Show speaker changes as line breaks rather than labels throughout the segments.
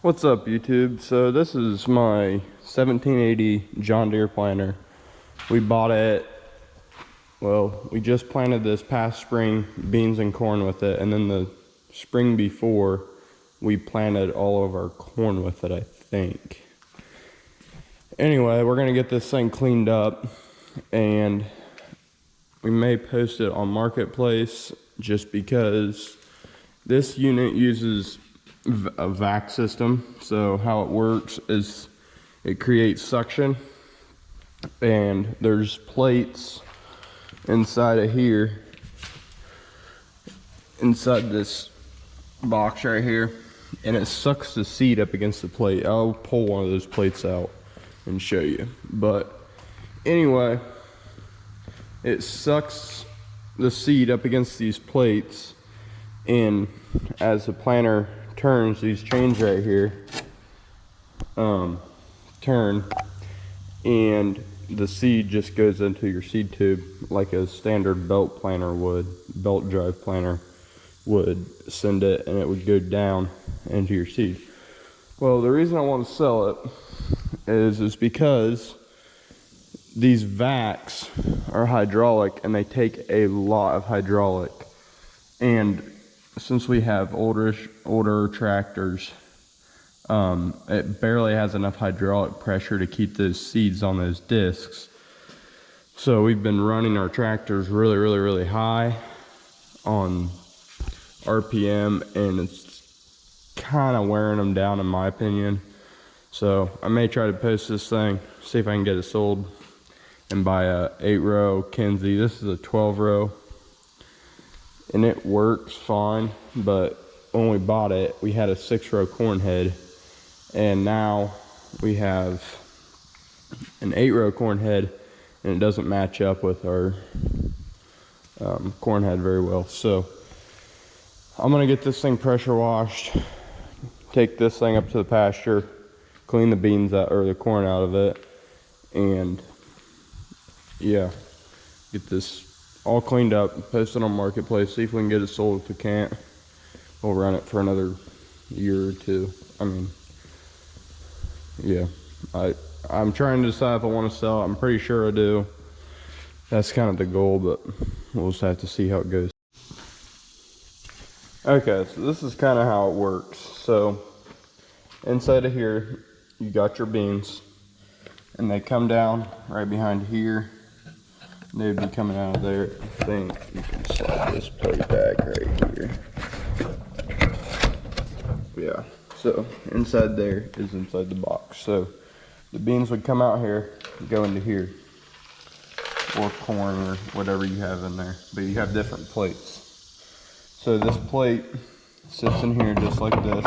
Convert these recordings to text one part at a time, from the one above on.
What's up, YouTube? So this is my 1780 John Deere planter. We bought it, well, we just planted this past spring beans and corn with it, and then the spring before we planted all of our corn with it, I think. Anyway, we're gonna get this thing cleaned up, and we may post it on Marketplace just because this unit uses a vac system. So how it works is it creates suction, and there's plates inside of here, inside this box right here, and it sucks the seed up against the plate. I'll pull one of those plates out and show you. But anyway, it sucks the seed up against these plates, and as the planter turns, these chains right here turn, and the seed just goes into your seed tube like a standard belt planter would, belt drive planter would send it, and it would go down into your seed. Well, the reason I want to sell it is because these vacs are hydraulic, and they take a lot of hydraulic, and since we have older tractors, it barely has enough hydraulic pressure to keep those seeds on those discs. So we've been running our tractors really high on RPM, and it's kind of wearing them down, in my opinion. So I may try to post this thing, see if I can get it sold, and buy a 8-row Kinze. This is a 12-row. And it works fine, but when we bought it, we had a 6-row corn head, and now we have an 8-row corn head, and it doesn't match up with our corn head very well. So I'm gonna get this thing pressure washed, take this thing up to the pasture, clean the beans out, or the corn out of it, and yeah, get this all cleaned up, post it on Marketplace, see if we can get it sold. If we can't, we'll run it for another year or two. I mean, yeah, I'm trying to decide if I want to sell it. I'm pretty sure I do. That's kind of the goal, but we'll just have to see how it goes. Okay, so this is kind of how it works. So inside of here, you got your beans, and they come down right behind here. They would be coming out of there. I think you can slide this plate back right here. Yeah, so inside there is inside the box. So the beans would come out here, go into here, or corn, or whatever you have in there. But you have different plates. So this plate sits in here just like this,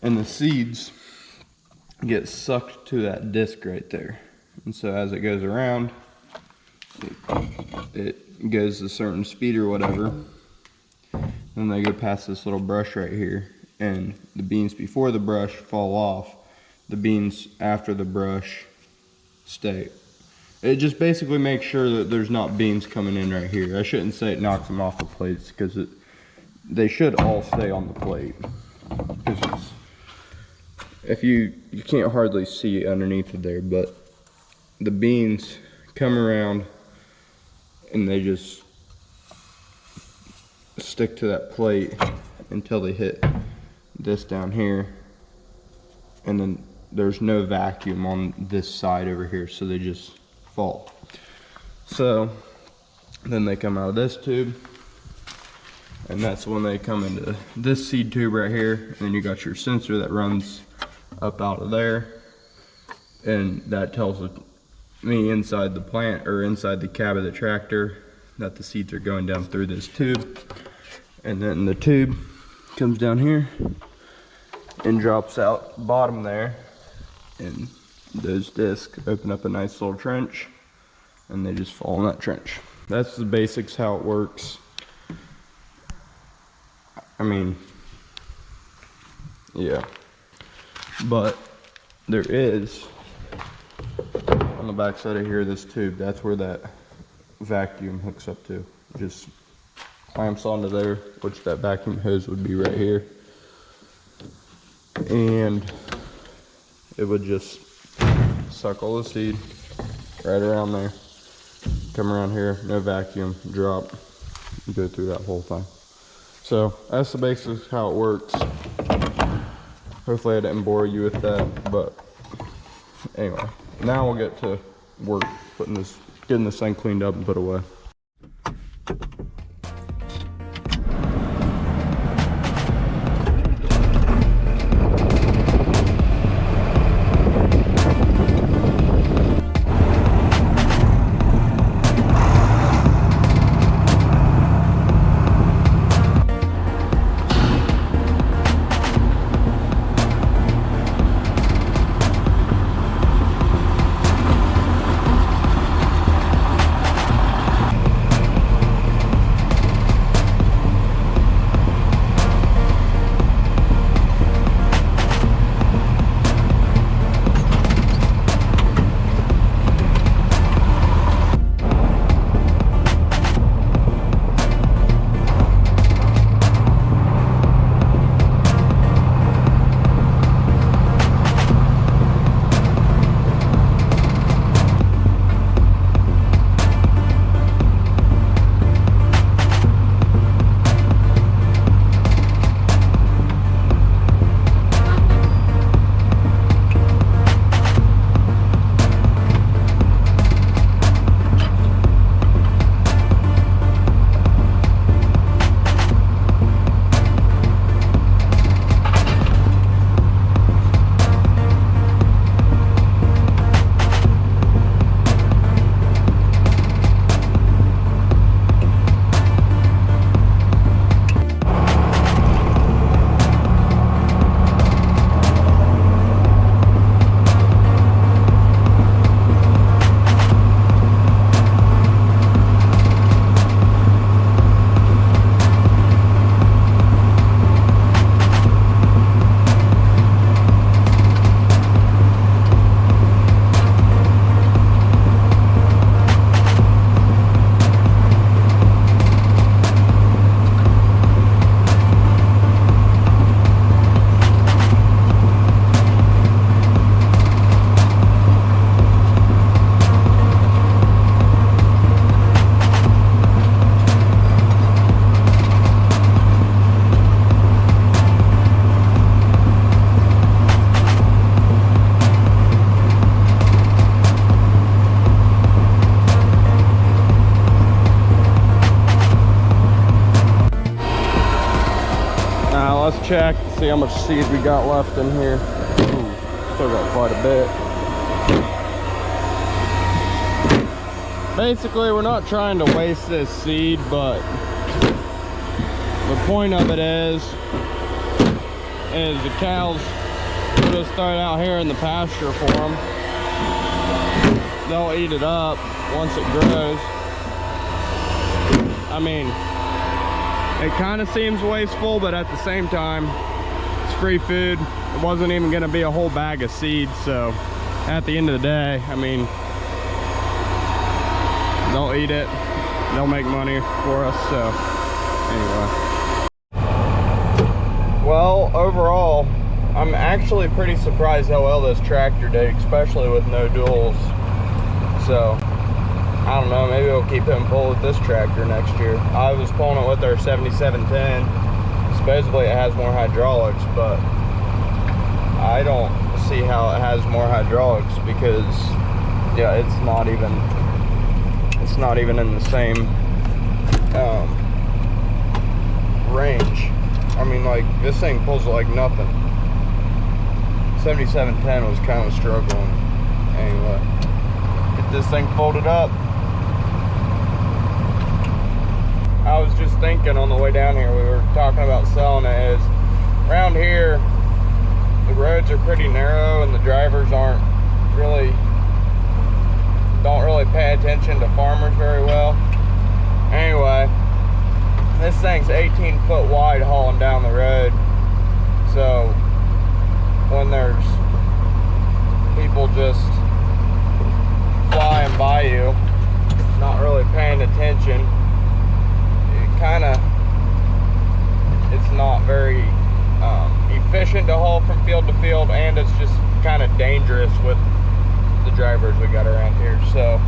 and the seeds get sucked to that disc right there. And so as it goes around, it goes a certain speed or whatever, and they go past this little brush right here, and the beans before the brush fall off, the beans after the brush stay. It just basically makes sure that there's not beans coming in right here. I shouldn't say it knocks them off the plates, because they should all stay on the plate, because if you can't hardly see underneath of there, but the beans come around and they just stick to that plate until they hit this down here, and then there's no vacuum on this side over here, so they just fall. So then they come out of this tube, and that's when they come into this seed tube right here, and then you got your sensor that runs up out of there, and that tells me inside the plant, or inside the cab of the tractor, that the seeds are going down through this tube. And then the tube comes down here and drops out bottom there, and those discs open up a nice little trench, and they just fall in that trench. That's the basics, how it works. I mean, yeah, but there is, on the back side of here, this tube, that's where that vacuum hooks up to. Just clamps onto there, which that vacuum hose would be right here. and it would just suck all the seed right around there, come around here, no vacuum, drop, go through that whole thing. So that's the basics how it works. Hopefully I didn't bore you with that, but anyway, now we'll get to work getting this thing cleaned up and put away. Let's check, see how much seed we got left in here. Ooh, still got quite a bit. Basically, we're not trying to waste this seed, but the point of it is the cows, we'll just throw it out here in the pasture for them. They'll eat it up once it grows. I mean, it kind of seems wasteful, but at the same time, it's free food. It wasn't even going to be a whole bag of seeds, so at the end of the day, I mean, they'll eat it, they'll make money for us, so anyway. Well, overall, I'm actually pretty surprised how well this tractor did, especially with no duals. So I don't know, maybe we'll keep him pull with this tractor next year. I was pulling it with our 7710. Supposedly it has more hydraulics, but I don't see how it has more hydraulics because, yeah, it's not even in the same range. I mean, like, this thing pulls like nothing. 7710 was kind of struggling. Anyway, get this thing folded up. I was just thinking on the way down here, we were talking about selling it, is around here the roads are pretty narrow and the drivers don't really pay attention to farmers very well. Anyway, this thing's 18 foot wide hauling down the road, so when there's people just flying by you, not really paying attention, it's not very efficient to to haul from field to field, and it's just kind of dangerous with the drivers we got around here. So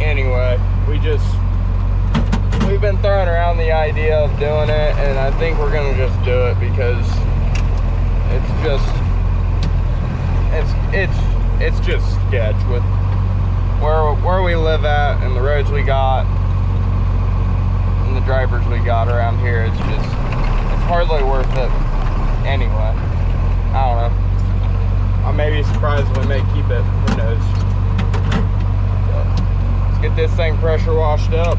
anyway, we've been throwing around the idea of doing it, and I think we're gonna just do it because it's just sketch with where we live at and the roads we got and the drivers we got around here. It's hardly worth it anyway. I don't know. I may be surprised when they keep it, who knows. But let's get this thing pressure washed up.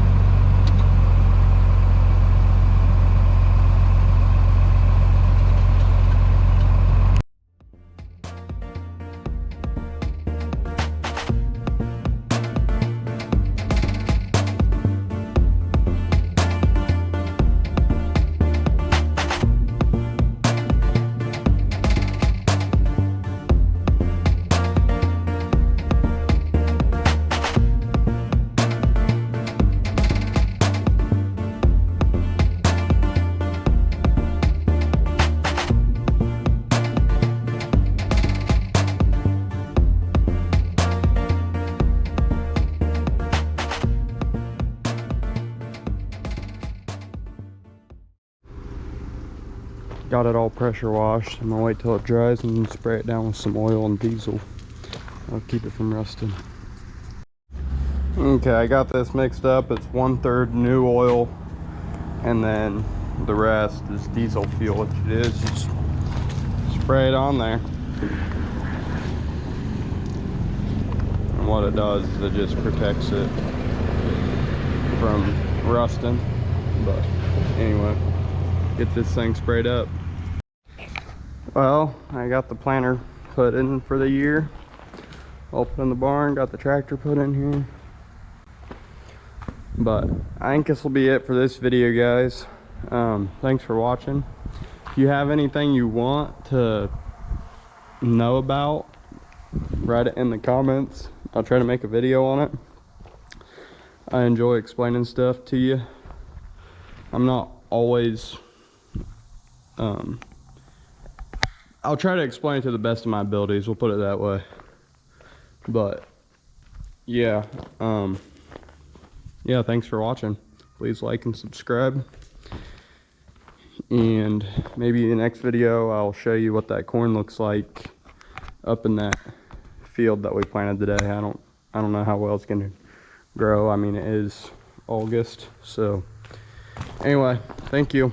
Got it all pressure washed. I'm gonna wait till it dries and spray it down with some oil and diesel. I'll keep it from rusting. Okay, I got this mixed up. It's 1/3 new oil, and then the rest is diesel fuel, which it is. Just spray it on there. And what it does is it just protects it from rusting. But anyway, get this thing sprayed up. Well, I got the planter put in for the year. All put in the barn, got the tractor put in here. But I think this will be it for this video, guys. Thanks for watching. If you have anything you want to know about, write it in the comments. I'll try to make a video on it. I enjoy explaining stuff to you. I'm not always I'll try to explain it to the best of my abilities, we'll put it that way. But yeah, yeah, thanks for watching. Please like and subscribe, and maybe in the next video I'll show you what that corn looks like up in that field that we planted today. I don't know how well it's gonna grow. I mean, it is August, so anyway, thank you.